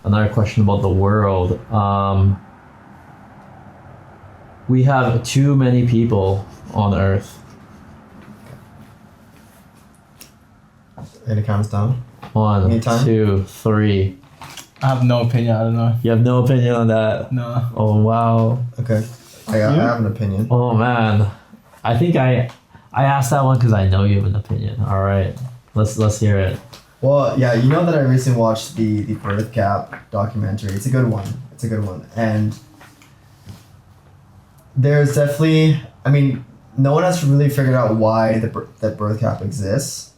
another question about the world. We have too many people on Earth. And it counts down. 1, Anytime? 2, 3. I have no opinion. I don't know. You have no opinion on that? No. Oh wow. Okay. I have an opinion. Oh man. I think I asked that one because I know you have an opinion. All right. Let's hear it. Well, yeah, you know that I recently watched the birth cap documentary. It's a good one. And there's definitely, I mean, no one has really figured out why that birth cap exists.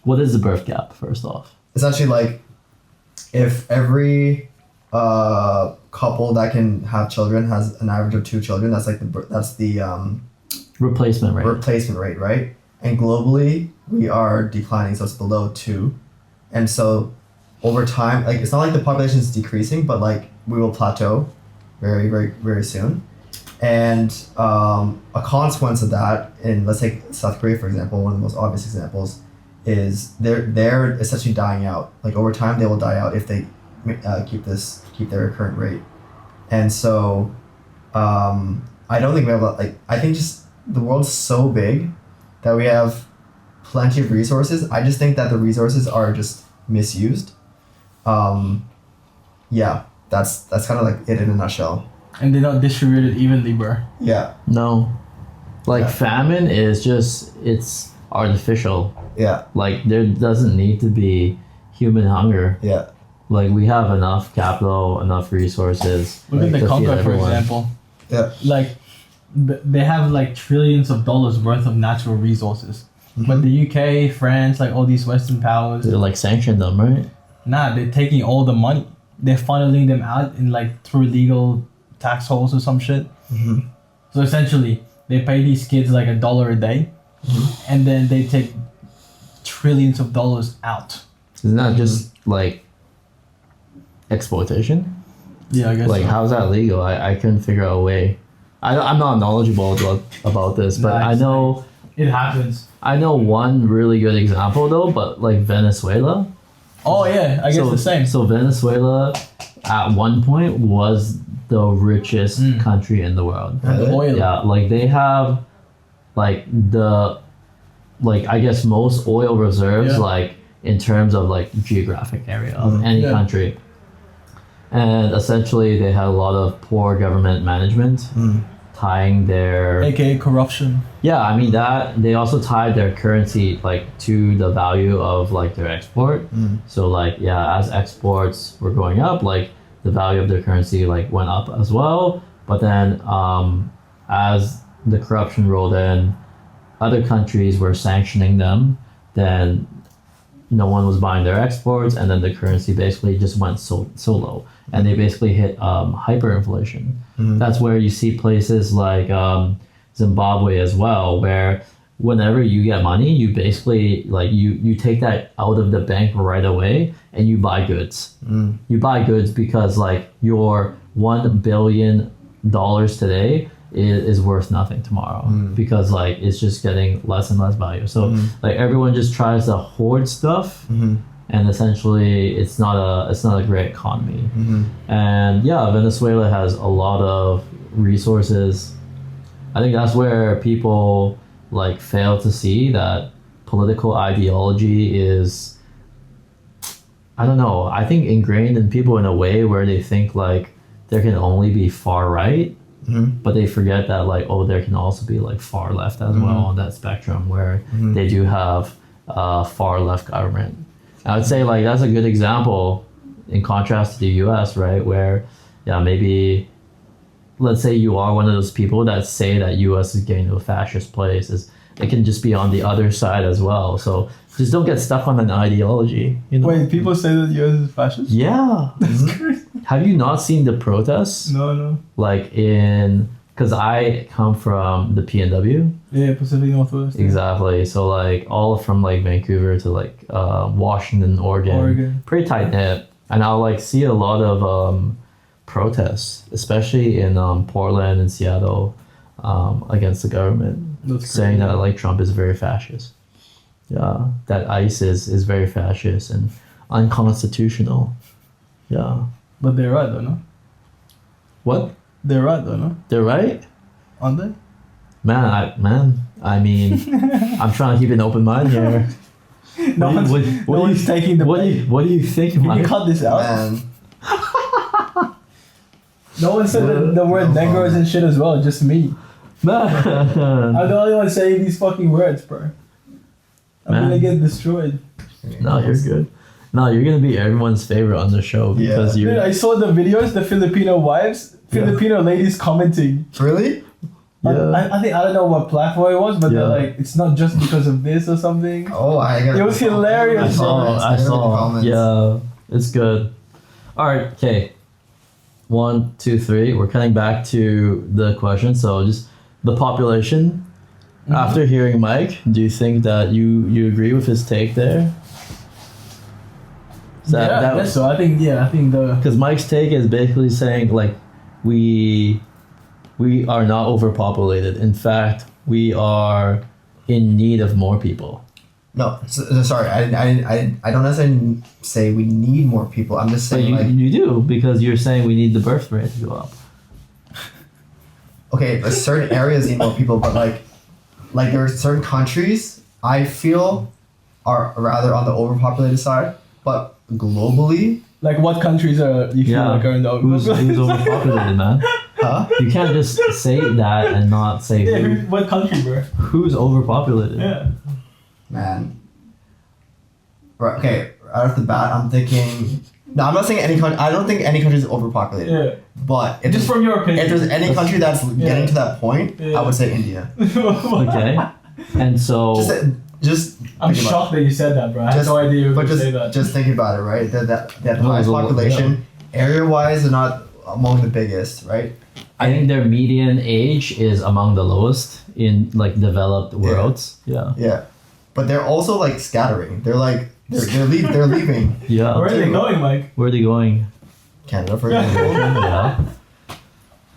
What is the birth gap, first off? Essentially, like, if every couple that can have children has an average of 2 children, that's the Replacement rate. replacement rate, right? And globally, we are declining, so it's below 2. And so, over time, like, it's not like the population is decreasing, but like we will plateau very, very, very soon. And a consequence of that, in let's take South Korea for example, one of the most obvious examples, is they're essentially dying out. Like over time, they will die out if they keep their current rate. And so, I don't think we have I think just the world's so big that we have plenty of resources. I just think that the resources are just misused. Yeah, that's kind of like it in a nutshell. And they're not distributed evenly, bro. Yeah. No. Like Yeah. famine is just, it's artificial. Yeah. Like there doesn't need to be human hunger. Yeah. Like we have enough capital, enough resources. Look at to the feed Congo, for everyone. example. Yeah. Like, they have like trillions of dollars worth of natural resources. Mm-hmm. But the UK, France, like all these Western powers, They like sanction them, right? nah, they're taking all the money. They're funneling them out in like through illegal tax holes or some shit. Mm-hmm. So essentially, they pay these kids like $1 a day, and then they take trillions of dollars out. Isn't that just like exploitation? Yeah, I guess. Like so. how's that legal? I couldn't figure out a way. I'm not knowledgeable about this, but Nah, I know It happens. I know one really good example though, but like Venezuela. Oh yeah, I guess the same. So Venezuela at one point was the richest country in the world. And the oil. Yeah, like they have like I guess most oil reserves, Yeah. like in terms of like geographic area of any Yeah. country. And essentially they had a lot of poor government management tying their AKA corruption. yeah, I mean that they also tied their currency like to the value of like their export. So like yeah, as exports were going up, like the value of their currency like went up as well. But then as the corruption rolled in, other countries were sanctioning them, then no one was buying their exports, and then the currency basically just went so low, and they basically hit hyperinflation. That's where you see places like Zimbabwe as well, where whenever you get money, you basically like you take that out of the bank right away and you buy goods. You buy goods because like your $1 billion today is worth nothing tomorrow because like it's just getting less and less value. So like everyone just tries to hoard stuff, and essentially it's not a great economy. And yeah, Venezuela has a lot of resources. I think that's where people like fail to see that political ideology is, I don't know, I think ingrained in people in a way where they think like there can only be far right, but they forget that like, oh, there can also be like far left as well on that spectrum where they do have far left government. I would say like that's a good example in contrast to the US, right? Where yeah, maybe let's say you are one of those people that say that US is getting to a fascist place, it can just be on the other side as well. So just don't get stuck on an ideology. You know? Wait, people say that the US is fascist? Yeah. That's crazy. Have you not seen the protests? No. Like because I come from the PNW. Yeah, Pacific Northwest. Exactly. So like all from like Vancouver to like Washington, Oregon. Pretty tight knit. And I'll like see a lot of protests, especially in Portland and Seattle, against the government. That's saying crazy. that like Trump is very fascist. Yeah, that ICE is very fascist and unconstitutional. Yeah. But they're right though, no? What? They're right though, no? They're right? Aren't they? I mean, I'm trying to keep an open mind here. No one's taking the what bait. do you think, Can you Mike? cut this out? Man, No one said the word No negros comment. and shit as well, just me. Man. I'm the only one saying these fucking words, bro. I'm Man. gonna get destroyed. No, you're good. No, you're gonna be everyone's favorite on the show because Dude, you're. I saw the videos, the Filipino wives, Yeah. Filipino ladies commenting. Really? Yeah. I think I don't know what platform it was, but Yeah. they're like, it's not just because of this or something. Oh, I got It was hilarious, I saw. Yeah, it's good. All right, okay. 1, 2, 3. We're cutting back to the question. So just the population. After hearing Mike, do you think that you agree with his take there? I guess so. I think the Because Mike's take is basically saying like we are not overpopulated. In fact, we are in need of more people. No, sorry. I don't necessarily say we need more people. I'm just But saying like you do because you're saying we need the birth rate to go up. okay, but certain areas need more people, but like there are certain countries I feel are rather on the overpopulated side, but globally, like what countries are you feel like are in the who's overpopulated, man? huh? You can't just say that and not say what country, bro? who's overpopulated. Yeah. Man. Right. Okay. Right off the bat, I'm thinking. No, I'm not saying any country. I don't think any country is overpopulated. Yeah. But if Just from your opinion. if there's any country that's getting to that point, Yeah. I would say India. Okay, and so Just. I'm think about shocked that you said that, bro. I had Just- no idea you were But going to say that. just think about it, right? That they have the No, highest there's a lot- population. Area-wise, they're not among the biggest, right? I think their median age is among the lowest in like developed worlds. Yeah. Yeah, but they're also like scattering. They're like they're leaving Yeah. Where are they going, Mike? Where are they going? Canada, for example. Yeah.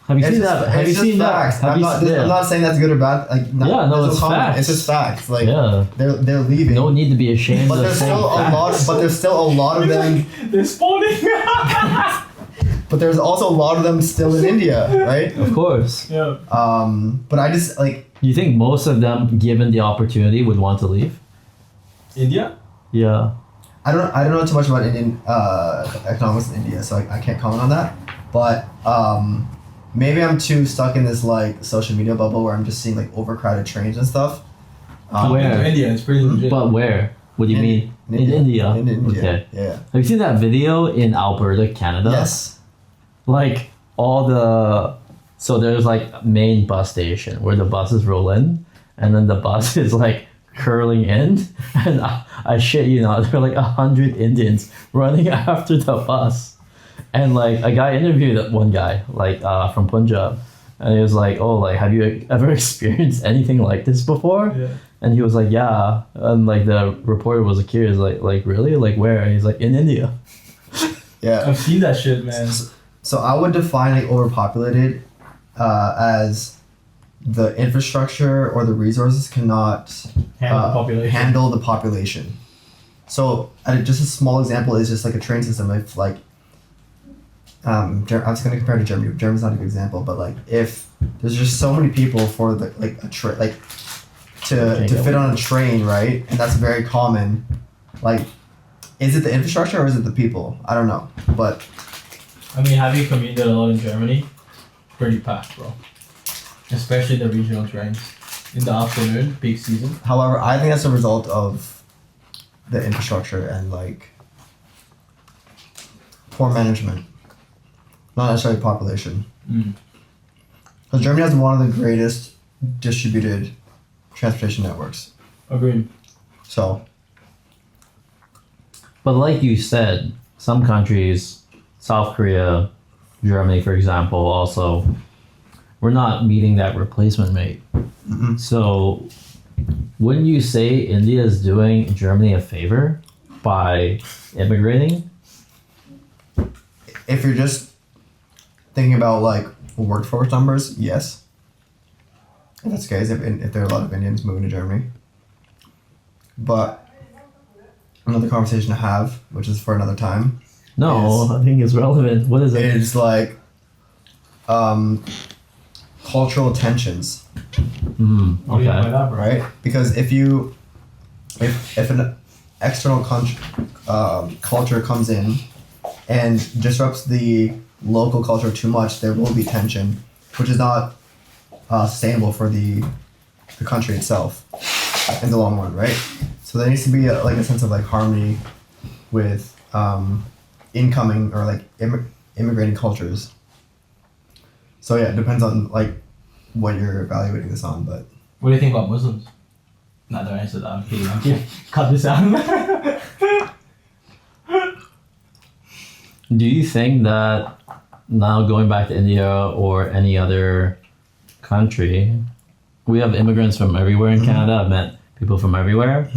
Have you seen that? Have you seen that? facts. Have I'm you not, seen I'm that? not saying that's good or bad. Like, Yeah, no, there's it's comment. facts. It's just facts. Like, Yeah. they're leaving. No need to be ashamed but of there's saying still a facts. lot. But there's still a lot of them. They're spawning. But there's also a lot of them still in India, right? Of course. Yeah. But I just like You think most of them, given the opportunity, would want to leave? India? Yeah. I don't know too much about Indian economics in India, so I can't comment on that. But maybe I'm too stuck in this like social media bubble where I'm just seeing like overcrowded trains and stuff. Where? I've been to India. It's pretty legit. But where? What do you mean? In India. In India. Okay. Yeah. Have you seen that video in Alberta, Canada? Yes. Like all the so there's like main bus station where the buses roll in and then the bus is like curling in and I shit you not, there are like 100 Indians running after the bus. And like a guy interviewed one guy like from Punjab and he was like, oh, like have you ever experienced anything like this before? Yeah. And he was like, yeah. And like the reporter was curious, like really? Like where? And he's like, in India. Yeah. I've seen that shit, man. So I would define like overpopulated as the infrastructure or the resources cannot Handle the population. handle the population. So just a small example is just like a train system. If like, I was going to compare to Germany. Germany's not a good example, but like if there's just so many people for the like a to fit on a train, right? And that's very common. Like, is it the infrastructure or is it the people? I don't know, but I mean, having commuted a lot in Germany, pretty packed, bro. Especially the regional trains. In the afternoon, peak season. however, I think that's a result of the infrastructure and like poor management, not necessarily population. Mm. Because Germany has one of the greatest distributed transportation networks. Agreed. So But like you said, some countries, South Korea, Germany, for example, also, we're not meeting that replacement rate. mm-mm. So, wouldn't you say India is doing Germany a favor by immigrating? if you're just thinking about like workforce numbers, yes. If that's the case, if there are a lot of Indians moving to Germany. But another conversation to have, which is for another time, No, I think it's relevant. What is it? is like cultural tensions, What do you mean by Okay. that, bro? right? Because if an external culture comes in and disrupts the local culture too much, there will be tension, which is not sustainable for the country itself in the long run, right? So there needs to be a sense of like harmony with incoming or like immigrating cultures. So yeah, it depends on like what you're evaluating this on, but What do you think about Muslims? Nah, don't answer that. I'm kidding. Cut this out. Do you think that now going back to India or any other country, we have immigrants from everywhere in Canada. I've met people from everywhere.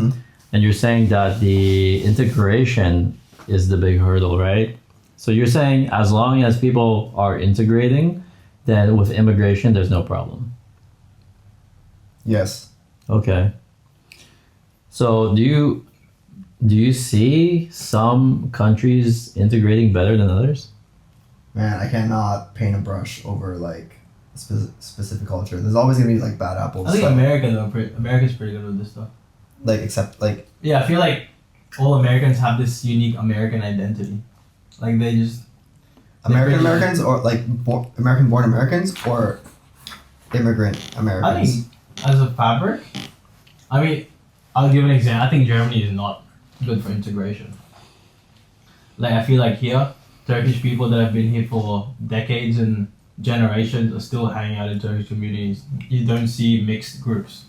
And you're saying that the integration is the big hurdle, right? So you're saying as long as people are integrating, then with immigration, there's no problem. yes. Okay. So do you see some countries integrating better than others? Man, I cannot paint a brush over like a specific culture. There's always gonna be like bad apples. I think so, America's pretty good with this stuff. like except like Yeah, I feel like all Americans have this unique American identity. Like they just American pretty- Americans or like American born Americans or immigrant I Americans. think as a fabric, I mean, I'll give an example. I think Germany is not good for integration. Like I feel like here, Turkish people that have been here for decades and generations are still hanging out in Turkish communities. You don't see mixed groups.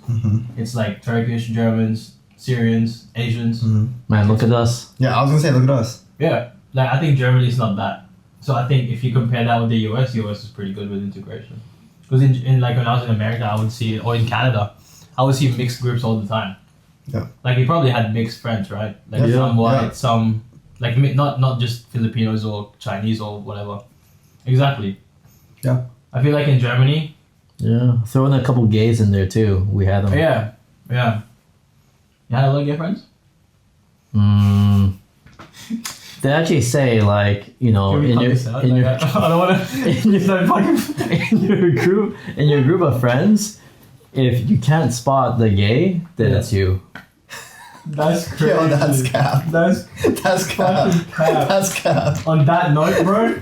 It's like Turkish, Germans, Syrians, Asians. Man, look at us. Yeah, I was gonna say, look at us. Yeah, like I think Germany is not that. So I think if you compare that with the US is pretty good with integration. Because in like when I was in America, I would see, or in Canada, I would see mixed groups all the time. Yeah. Like you probably had mixed friends, right? Like Yeah. some white, Yeah. some like not just Filipinos or Chinese or whatever. Exactly. Yeah. I feel like in Germany, Yeah. Throw in a couple gays in there too. We had them. yeah. You had a lot of gay friends? They actually say like, you know, Can we in cut your this out? in Like, your I don't want to. in your group of friends, if you can't spot the gay, then Yeah. it's you. That's crazy. Yo, that's cap. That's That's cap. fucking cap. That's cap. On that note, bro,